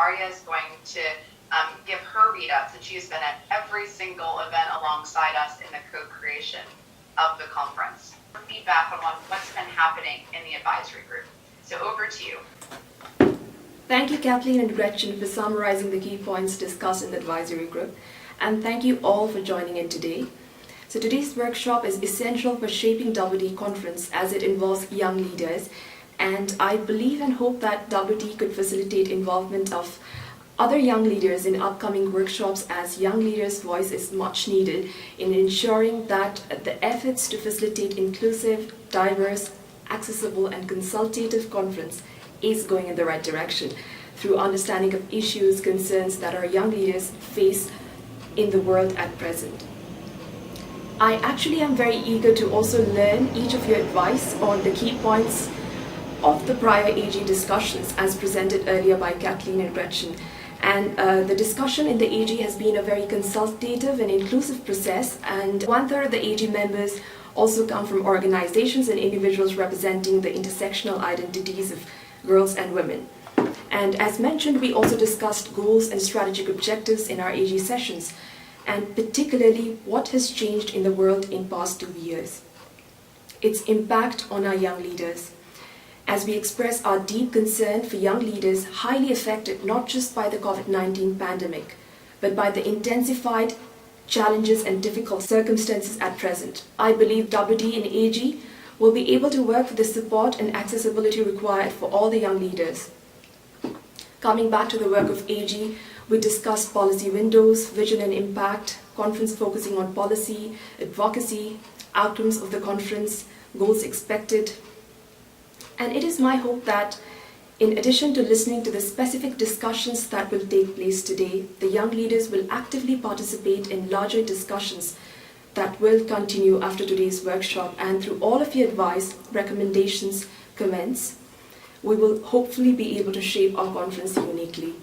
Arya is going to give her readout, since she has been at every single event alongside us in the co-creation of the conference. Feedback on what's been happening in the advisory group. So over to you. Thank you, Kathleen and Gretchen, for summarizing the key points discussed in the advisory group. And thank you all for joining in today. So today's workshop is essential for shaping WD conference as it involves young leaders. And I believe and hope that WD could facilitate involvement of other young leaders in upcoming workshops, as young leaders' voice is much needed in ensuring that the efforts to facilitate inclusive, diverse, accessible and consultative conference is going in the right direction through understanding of issues, concerns that our young leaders face in the world at present. I actually am very eager to also learn each of your advice on the key points of the prior AG discussions as presented earlier by Kathleen and Gretchen. And the discussion in the AG has been a very consultative and inclusive process, and 1/3 of the AG members also come from organizations and individuals representing the intersectional identities of girls and women. And as mentioned, we also discussed goals and strategic objectives in our AG sessions, and particularly what has changed in the world in past 2 years, its impact on our young leaders, as we express our deep concern for young leaders highly affected not just by the COVID-19 pandemic, but by the intensified challenges and difficult circumstances at present. I believe WD and AG will be able to work for the support and accessibility required for all the young leaders. Coming back to the work of AG, we discussed policy windows, vision and impact, conference focusing on policy, advocacy, outcomes of the conference, goals expected. And it is my hope that, in addition to listening to the specific discussions that will take place today, the young leaders will actively participate in larger discussions that will continue after today's workshop, and through all of your advice, recommendations, comments, we will hopefully be able to shape our conference uniquely.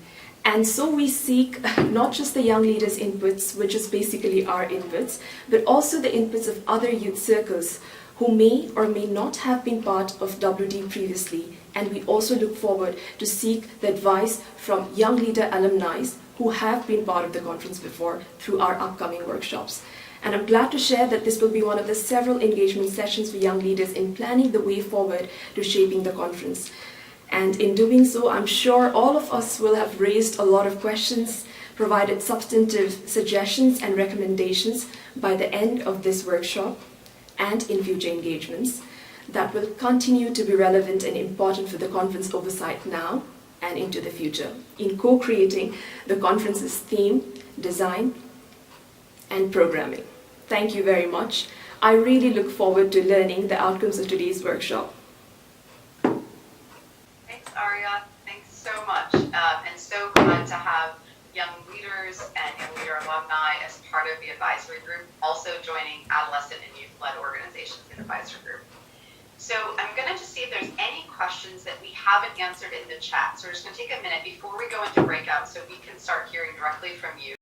And so we seek not just the young leaders' inputs, which is basically our inputs, but also the inputs of other youth circles who may or may not have been part of WD previously. And we also look forward to seek the advice from young leader alumni who have been part of the conference before through our upcoming workshops. And I'm glad to share that this will be one of the several engagement sessions for young leaders in planning the way forward to shaping the conference. And in doing so, I'm sure all of us will have raised a lot of questions, provided substantive suggestions and recommendations by the end of this workshop and in future engagements that will continue to be relevant and important for the conference oversight now and into the future in co-creating the conference's theme, design, and programming. Thank you very much. I really look forward to learning the outcomes of today's workshop. Thanks, Arya. Thanks so much. And so glad to have young leaders and young leader alumni as part of the advisory group, also joining adolescent and youth-led organizations in the advisory group. So I'm going to just see if there's any questions that we haven't answered in the chat. So we're just going to take a minute before we go into breakout so we can start hearing directly from you.